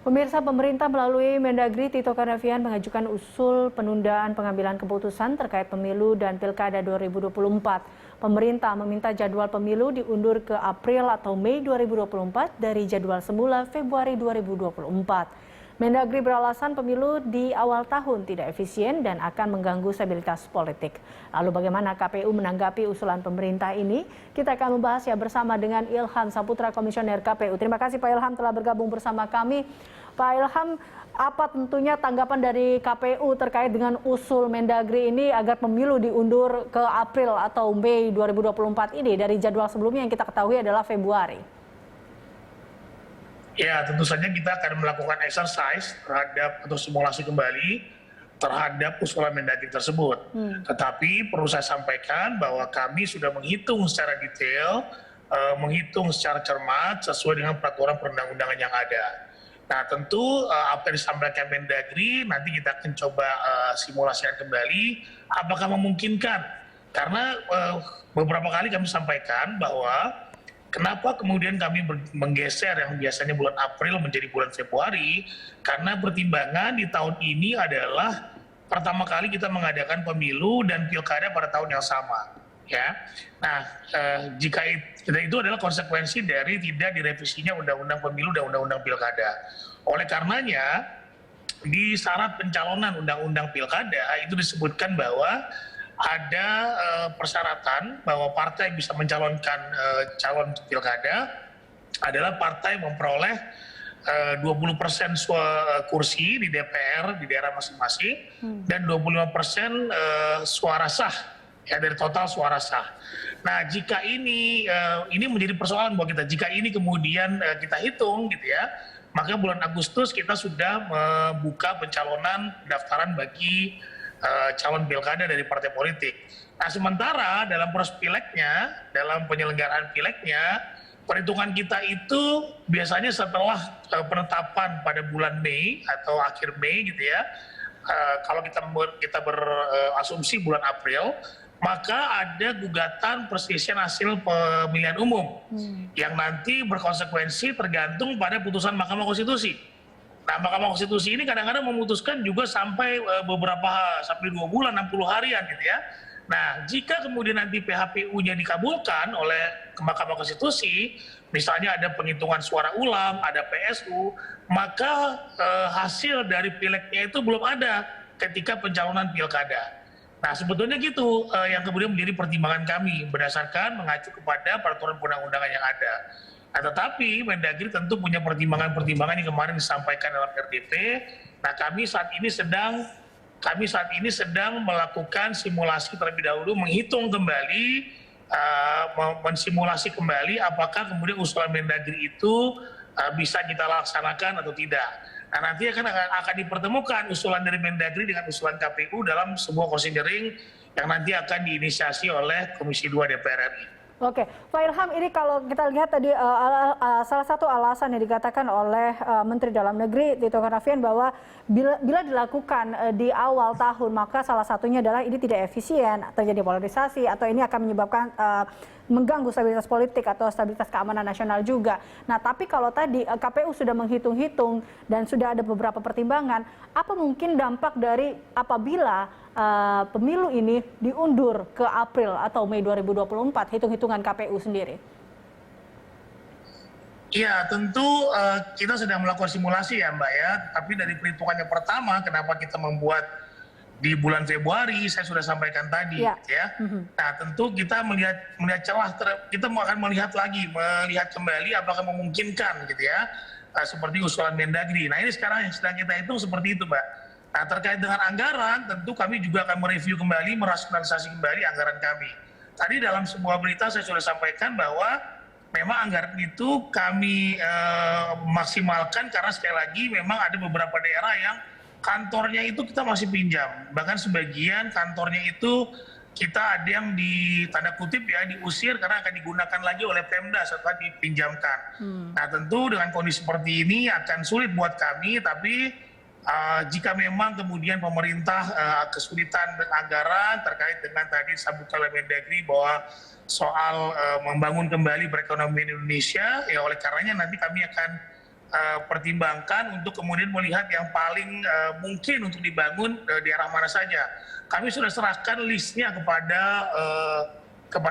Pemirsa, pemerintah melalui Mendagri Tito Karnavian mengajukan usul penundaan pengambilan keputusan terkait pemilu dan Pilkada 2024. Pemerintah meminta jadwal pemilu diundur ke April atau Mei 2024 dari jadwal semula Februari 2024. Mendagri beralasan pemilu di awal tahun tidak efisien dan akan mengganggu stabilitas politik. Lalu bagaimana KPU menanggapi usulan pemerintah ini? Kita akan membahasnya bersama dengan Ilham Saputra, Komisioner KPU. Terima kasih Pak Ilham telah bergabung bersama kami. Pak Ilham, apa tentunya tanggapan dari KPU terkait dengan usul Mendagri ini agar pemilu diundur ke April atau Mei 2024 ini dari jadwal sebelumnya yang kita ketahui adalah Februari? Ya, tentu saja kita akan melakukan exercise terhadap atau simulasi kembali terhadap usulan Mendagri tersebut. Tetapi perlu saya sampaikan bahwa kami sudah menghitung secara detail, menghitung secara cermat sesuai dengan peraturan perundang-undangan yang ada. Nah, tentu apa yang disampaikan Mendagri nanti kita akan coba simulasikan kembali apakah memungkinkan. Karena beberapa kali kami sampaikan bahwa kenapa kemudian kami menggeser yang biasanya bulan April menjadi bulan Februari? Karena pertimbangan di tahun ini adalah pertama kali kita mengadakan pemilu dan pilkada pada tahun yang sama. Ya, nah jika itu adalah konsekuensi dari tidak direvisinya undang-undang pemilu dan undang-undang pilkada. Oleh karenanya di syarat pencalonan undang-undang pilkada itu disebutkan bahwa ada persyaratan bahwa partai bisa mencalonkan calon pilkada adalah partai memperoleh 20% kursi di DPR di daerah masing-masing dan 25% suara sah ya dari total suara sah. Nah, jika ini menjadi persoalan buat kita. Jika ini kemudian kita hitung gitu ya, maka bulan Agustus kita sudah membuka pencalonan pendaftaran bagi calon pilkada dari partai politik. Nah, sementara dalam proses pileknya, dalam penyelenggaraan pileknya, perhitungan kita itu biasanya setelah penetapan pada bulan Mei atau akhir Mei gitu ya. Kalau kita berasumsi bulan April, maka ada gugatan perselisihan hasil pemilihan umum yang nanti berkonsekuensi tergantung pada putusan Mahkamah Konstitusi. Nah, Mahkamah Konstitusi ini kadang-kadang memutuskan juga sampai sampai 2 bulan, 60 harian gitu ya. Nah, jika kemudian nanti PHPU-nya dikabulkan oleh Mahkamah Konstitusi, misalnya ada penghitungan suara ulang, ada PSU, maka hasil dari pileknya itu belum ada ketika pencalonan pilkada. Nah, sebetulnya gitu yang kemudian menjadi pertimbangan kami berdasarkan mengacu kepada peraturan perundang-undangan yang ada. Nah, tetapi Mendagri tentu punya pertimbangan-pertimbangan yang kemarin disampaikan dalam RDP. Nah, kami saat ini sedang melakukan simulasi terlebih dahulu, menghitung kembali, mensimulasi kembali apakah kemudian usulan Mendagri itu bisa kita laksanakan atau tidak. Nah, nanti akan dipertemukan usulan dari Mendagri dengan usulan KPU dalam sebuah konsinyering yang nanti akan diinisiasi oleh Komisi 2 DPR RI. Oke, Pak Ilham, ini kalau kita lihat tadi salah satu alasan yang dikatakan oleh Menteri Dalam Negeri Tito Karnavian bahwa bila dilakukan di awal tahun maka salah satunya adalah ini tidak efisien, terjadi polarisasi atau ini akan menyebabkan mengganggu stabilitas politik atau stabilitas keamanan nasional juga. Nah, tapi kalau tadi KPU sudah menghitung-hitung dan sudah ada beberapa pertimbangan, apa mungkin dampak dari apabila pemilu ini diundur ke April atau Mei 2024, hitung-hitungan KPU sendiri? Iya, tentu kita sedang melakukan simulasi ya Mbak ya, tapi dari perhitungan yang pertama kenapa kita membuat di bulan Februari, saya sudah sampaikan tadi ya. Nah, tentu kita melihat celah, kita akan melihat kembali apakah memungkinkan gitu ya, seperti usulan Mendagri. Nah, ini sekarang yang sedang kita hitung seperti itu Mbak. Nah, terkait dengan anggaran, tentu kami juga akan mereview kembali, merasionalisasi kembali anggaran kami. Tadi dalam sebuah berita saya sudah sampaikan bahwa memang anggaran itu kami maksimalkan karena sekali lagi memang ada beberapa daerah yang kantornya itu kita masih pinjam. Bahkan sebagian kantornya itu kita ada yang di tanda kutip ya diusir karena akan digunakan lagi oleh Pemda setelah dipinjamkan. Nah, tentu dengan kondisi seperti ini akan sulit buat kami, tapi jika memang kemudian pemerintah kesulitan anggaran terkait dengan tadi disebutkan oleh Mendagri bahwa soal membangun kembali perekonomian Indonesia, ya oleh karenanya nanti kami akan pertimbangkan untuk kemudian melihat yang paling mungkin untuk dibangun di arah mana saja. Kami sudah serahkan listnya kepada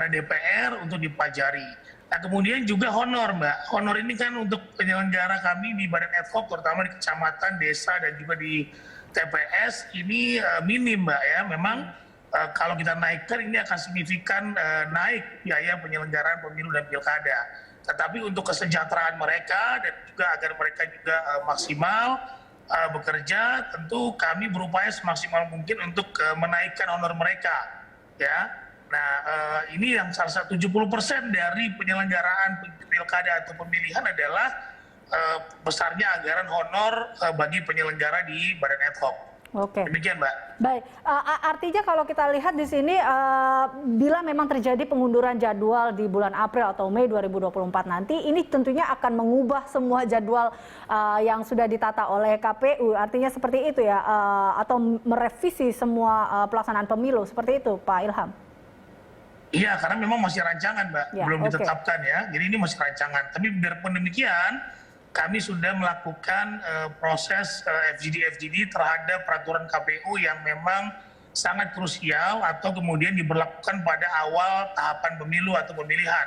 DPR untuk dipelajari. Nah, kemudian juga honor, Mbak. Honor ini kan untuk penyelenggara kami di Badan Ad Hoc, terutama di kecamatan, desa, dan juga di TPS, ini minim, Mbak, ya. Memang kalau kita naikkan, ini akan signifikan naik biaya penyelenggaraan pemilu dan pilkada. Tetapi untuk kesejahteraan mereka dan juga agar mereka juga maksimal bekerja, tentu kami berupaya semaksimal mungkin untuk menaikkan honor mereka, ya. Nah, ini yang salah satu 70% dari penyelenggaraan pilkada atau pemilihan adalah besarnya anggaran honor bagi penyelenggara di Badan Ad Hoc. Oke. Demikian, Mbak. Baik, artinya kalau kita lihat di sini, bila memang terjadi pengunduran jadwal di bulan April atau Mei 2024 nanti, ini tentunya akan mengubah semua jadwal yang sudah ditata oleh KPU. Artinya seperti itu ya, atau merevisi semua pelaksanaan pemilu, seperti itu, Pak Ilham? Iya, karena memang masih rancangan, Mbak. Ya, belum ditetapkan ya, jadi ini masih rancangan. Tapi biarpun demikian, kami sudah melakukan proses FGD terhadap peraturan KPU yang memang sangat krusial atau kemudian diberlakukan pada awal tahapan pemilu atau pemilihan.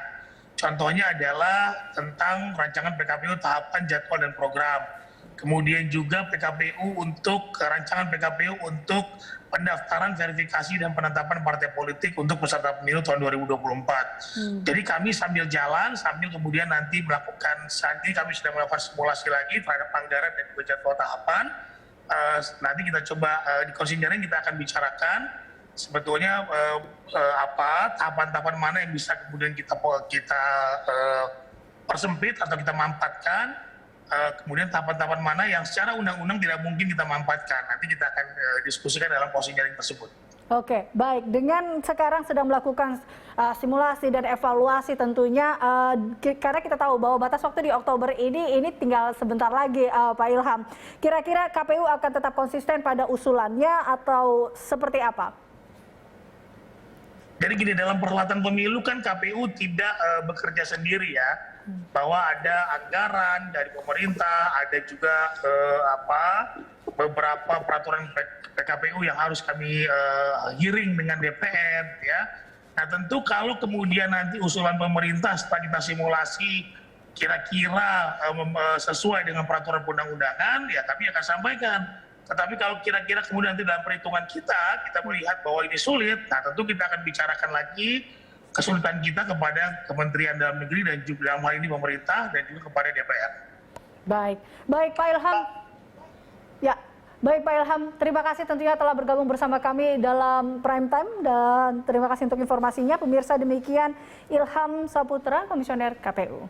Contohnya adalah tentang rancangan PKPU tahapan jadwal dan program. Kemudian juga rancangan PKPU untuk pendaftaran, verifikasi, dan penetapan partai politik untuk peserta pemilu tahun 2024. Jadi kami sambil jalan, sambil kemudian nanti saat ini kami sudah melakukan simulasi lagi terhadap anggaran dan juga jadwal tahapan. Nanti kita coba di konsinyering kita akan bicarakan sebetulnya apa tahapan-tahapan mana yang bisa kemudian kita persempit atau kita mampatkan. Kemudian tahapan-tahapan mana yang secara undang-undang tidak mungkin kita mampatkan. Nanti kita akan diskusikan dalam konsinyering tersebut. Oke, baik. Dengan sekarang sedang melakukan simulasi dan evaluasi tentunya, karena kita tahu bahwa batas waktu di Oktober ini tinggal sebentar lagi, Pak Ilham. Kira-kira KPU akan tetap konsisten pada usulannya atau seperti apa? Jadi gini, dalam perhelatan pemilu kan KPU tidak bekerja sendiri ya. Bahwa ada anggaran dari pemerintah, ada juga beberapa peraturan PKPU yang harus kami hearing dengan DPR, ya. Nah, tentu kalau kemudian nanti usulan pemerintah setelah kita simulasi kira-kira sesuai dengan peraturan undang-undangan, ya kami akan sampaikan. Tetapi kalau kira-kira kemudian nanti dalam perhitungan kita melihat bahwa ini sulit, nah tentu kita akan bicarakan lagi kesulitan kita kepada Kementerian Dalam Negeri dan juga dalam hal ini pemerintah dan juga kepada DPR. Baik Pak Ilham. Ya, baik Pak Ilham. Terima kasih tentunya telah bergabung bersama kami dalam Prime Time dan terima kasih untuk informasinya. Pemirsa, demikian Ilham Saputra, Komisioner KPU.